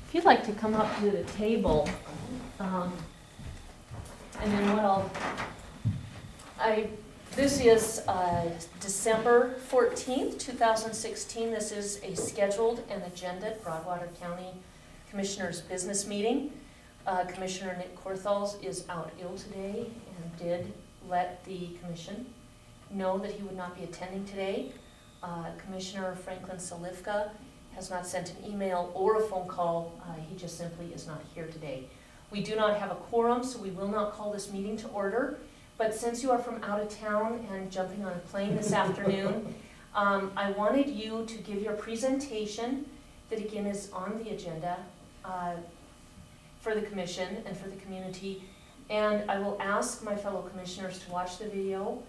If you'd like to come up to the table, and then this is December 14th, 2016. This is a scheduled and agended Broadwater County Commissioners Business Meeting. Commissioner Nick Korthals is out ill today and did let the commission know that he would not be attending today. Commissioner Franklin Salifka has not sent an email or a phone call. He just simply is not here today. We do not have a quorum, so we will not call this meeting to order. But since you are from out of town and jumping on a plane this afternoon, I wanted you to give your presentation that again is on the agenda for the commission and for the community. And I will ask my fellow commissioners to watch the video,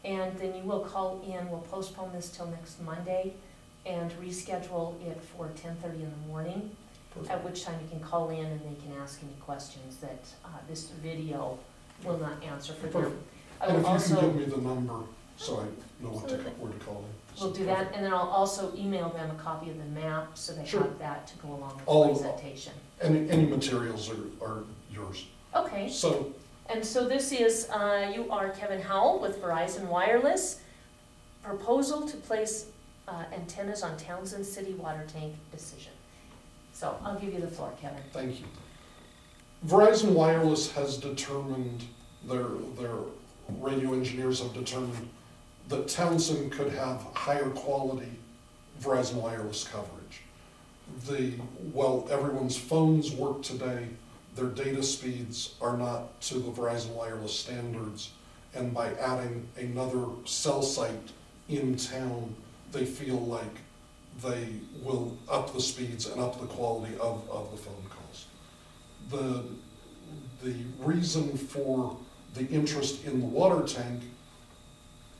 and then you will call in. We'll postpone this till next Monday and reschedule it for 10:30 in the morning. Perfect. At which time you can call in and they can ask any questions that this video will not answer for them. And if you can give me the number so I know where to call in. We'll do that, and then I'll also email them a copy of the map so they have that to go along with the presentation. Any materials are yours. Okay. So this is, you are Kevin Howell with Verizon Wireless. Proposal to place antennas on Townsend City water tank decision. So I'll give you the floor, Kevin. Thank you. Verizon Wireless has determined, their radio engineers have determined that Townsend could have higher quality Verizon Wireless coverage. While everyone's phones work today, their data speeds are not to the Verizon Wireless standards, and by adding another cell site in town, they feel like they will up the speeds and up the quality of the phone calls. The reason for the interest in the water tank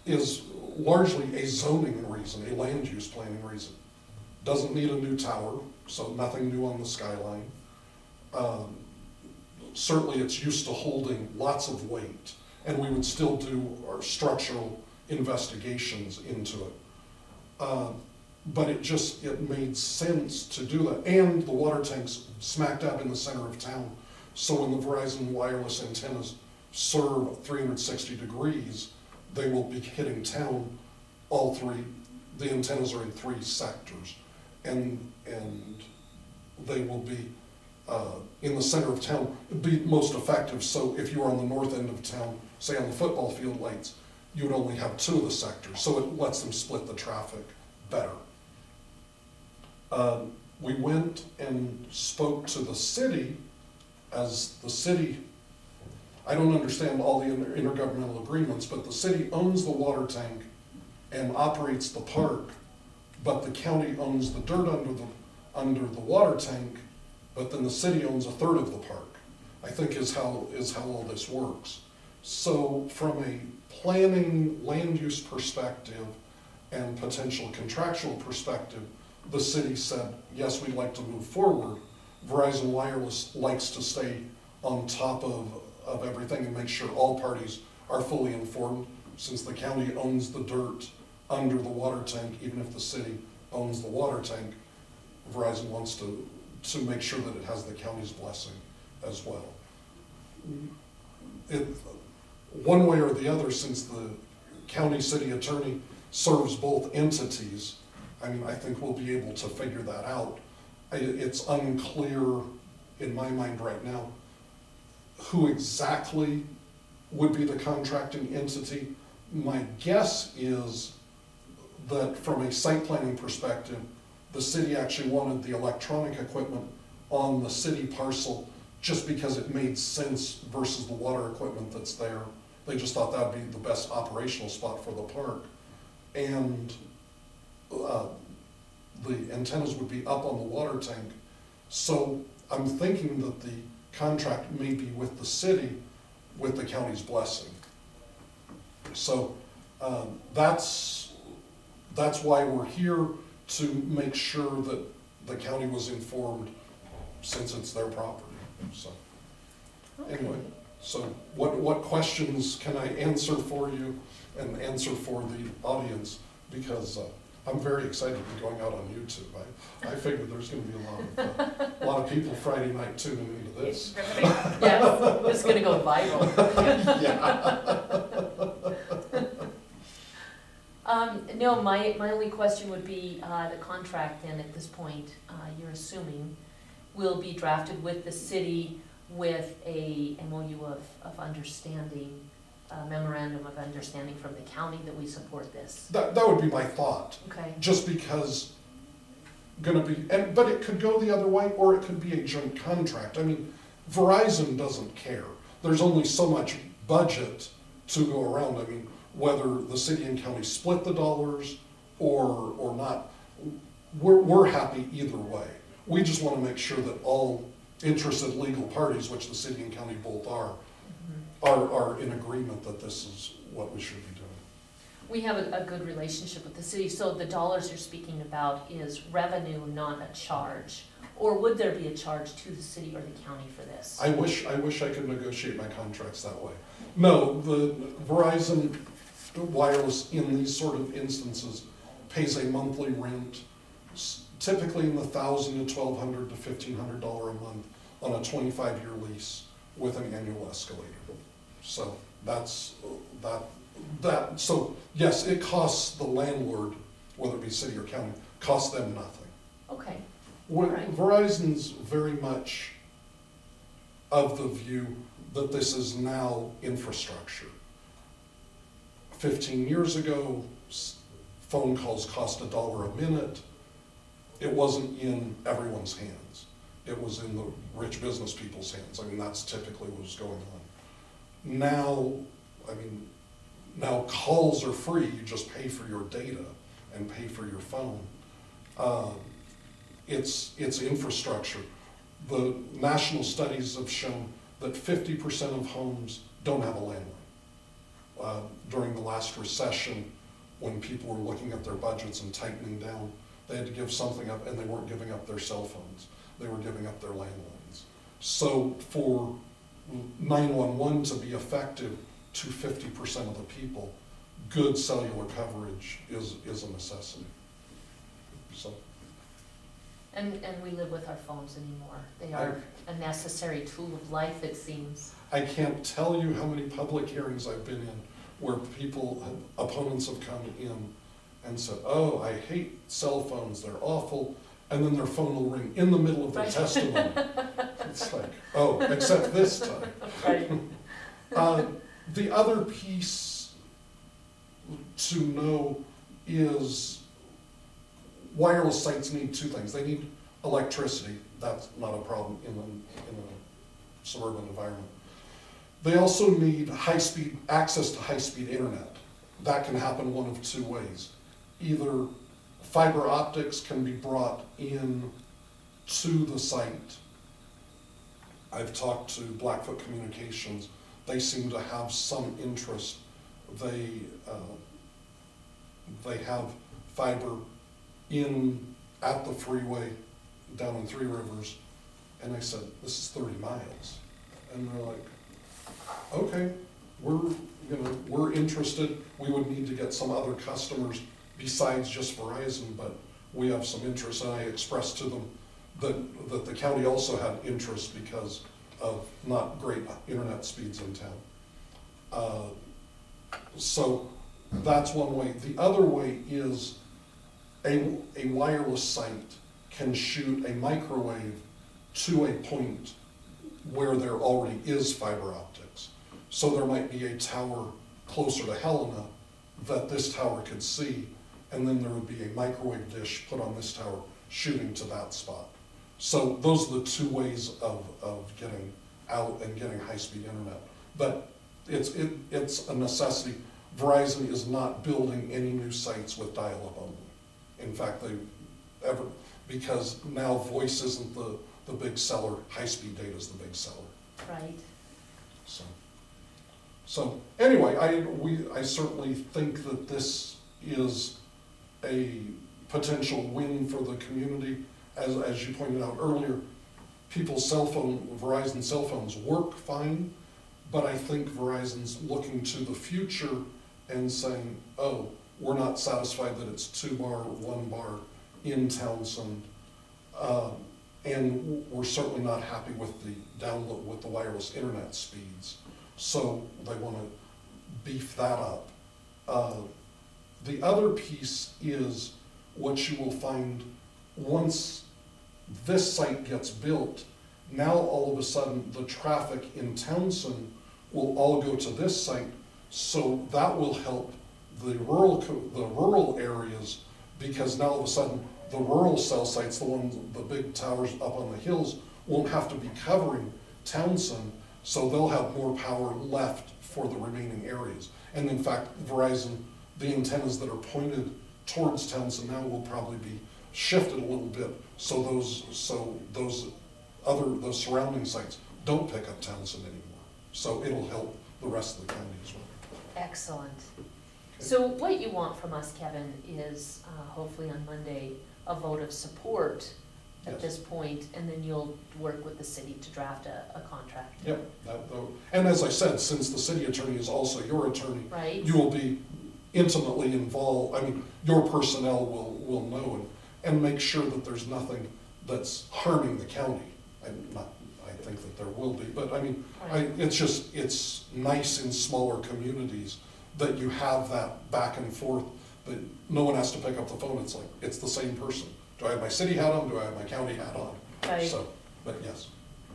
is largely a zoning reason, a land use planning reason. Doesn't need a new tower, so nothing new on the skyline. Certainly it's used to holding lots of weight, and we would still do our structural investigations into it. But it made sense to do that. And the water tank's smack dab in the center of town. So when the Verizon Wireless antennas serve 360 degrees, they will be hitting town, all three. The antennas are in 3 sectors. And they will be in the center of town, be most effective. So if you are on the north end of town, say on the football field lights, you would only have 2 of the sectors. So it lets them split the traffic better. We went and spoke to the city, as the city, I don't understand all the intergovernmental agreements, but the city owns the water tank and operates the park, but the county owns the dirt under the water tank, but then the city owns 1/3 of the park, I think is how all this works. So from a planning land use perspective and potential contractual perspective, the city said, yes, we'd like to move forward. Verizon Wireless likes to stay on top of everything and make sure all parties are fully informed. Since the county owns the dirt under the water tank, even if the city owns the water tank, Verizon wants to make sure that it has the county's blessing as well. One way or the other, since the county city attorney serves both entities, I mean, I think we'll be able to figure that out. It's unclear in my mind right now who exactly would be the contracting entity. My guess is that from a site planning perspective, the city actually wanted the electronic equipment on the city parcel just because it made sense versus the water equipment that's there. They just thought that would be the best operational spot for the park. And the antennas would be up on the water tank. So I'm thinking that the contract may be with the city with the county's blessing. So that's why we're here, to make sure that the county was informed, since it's their property. So anyway, so what questions can I answer for you and answer for the audience? Because I'm very excited to be going out on YouTube. I figured there's going to be a lot of people Friday night tuning into this. Yes, it's gonna go viral. No, my only question would be, the contract then at this point, you're assuming, will be drafted with the city with a MOU of understanding, memorandum of understanding from the county that we support this. That would be my thought. Okay. Just because but it could go the other way, or it could be a joint contract. I mean, Verizon doesn't care. There's only so much budget to go around. I mean, whether the city and county split the dollars or not, we're happy either way. We just want to make sure that all interested legal parties, which the city and county both are in agreement that this is what we should be doing. We have a good relationship with the city, so the dollars you're speaking about is revenue, not a charge. Or would there be a charge to the city or the county for this? I wish I could negotiate my contracts that way. No, the Verizon Wireless in these sort of instances pays a monthly rent, typically in the $1,000 to $1,200 to $1,500 a month on a 25-year lease with an annual escalator. So that's that. So yes, it costs the landlord, whether it be city or county, costs them nothing. Okay. Right. Verizon's very much of the view that this is now infrastructure. 15 years ago, phone calls cost $1 a minute. It wasn't in everyone's hands. It was in the rich business people's hands. I mean, that's typically what was going on. Now, I mean, now calls are free. You just pay for your data and pay for your phone. It's infrastructure. The national studies have shown that 50% of homes don't have a landline. During the last recession, when people were looking at their budgets and tightening down, they had to give something up, and they weren't giving up their cell phones. They were giving up their landlines. So for 911 to be effective to 50% of the people, good cellular coverage is a necessity. So. And we live with our phones anymore. They are a necessary tool of life, it seems. I can't tell you how many public hearings I've been in where people, opponents have come in and said, oh, I hate cell phones, they're awful, and then their phone will ring in the middle of their testimony. It's like, oh, except this time. Right. The other piece to know is wireless sites need two things. They need electricity. That's not a problem in a suburban environment. They also need high-speed access to high-speed internet. That can happen one of two ways. Either fiber optics can be brought in to the site. I've talked to Blackfoot Communications. They seem to have some interest. They have fiber at the freeway down in Three Rivers, and I said, this is 30 miles. And they're like, okay, we're interested. We would need to get some other customers besides just Verizon, but we have some interest. And I expressed to them that the county also had interest because of not great internet speeds in town. So that's one way. The other way is a wireless site can shoot a microwave to a point where there already is fiber optics. So there might be a tower closer to Helena that this tower could see, and then there would be a microwave dish put on this tower shooting to that spot. So those are the two ways of getting out and getting high-speed internet. But it's a necessity. Verizon is not building any new sites with dial-up only. In fact, because now voice isn't the big seller, high-speed data is the big seller. Right. So anyway, I certainly think that this is a potential win for the community. As you pointed out earlier, Verizon cell phones work fine, but I think Verizon's looking to the future and saying, oh, we're not satisfied that it's 2 bar, 1 bar in Townsend. And we're certainly not happy with the download, with the wireless internet speeds. So they want to beef that up. The other piece is what you will find once this site gets built, now all of a sudden the traffic in Townsend will all go to this site. So that will help the rural areas, because now all of a sudden the rural cell sites, the ones, the big towers up on the hills, won't have to be covering Townsend, so they'll have more power left for the remaining areas. And in fact, Verizon, the antennas that are pointed towards Townsend now will probably be shifted a little bit, so those surrounding sites don't pick up Townsend anymore. So it'll help the rest of the county as well. Excellent. So what you want from us, Kevin, is hopefully on Monday, a vote of support at Yes. this point, and then you'll work with the city to draft a contract. Yep, and as I said, since the city attorney is also your attorney, Right? you will be intimately involved. I mean, your personnel will know and make sure that there's nothing that's harming the county. I think that there will be, but I mean, Right. it's nice in smaller communities that you have that back and forth, that no one has to pick up the phone. It's like, it's the same person. Do I have my city hat on? Do I have my county hat on? Right. So, but yes.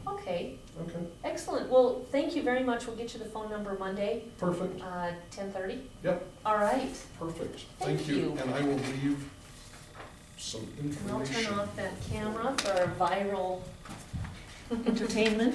Okay, Okay, excellent. Well, thank you very much. We'll get you the phone number Monday, perfect. 10:30. Yep, All right. perfect. Thank Thank you. you. And I will leave some And I'll information. turn off that camera for our viral entertainment.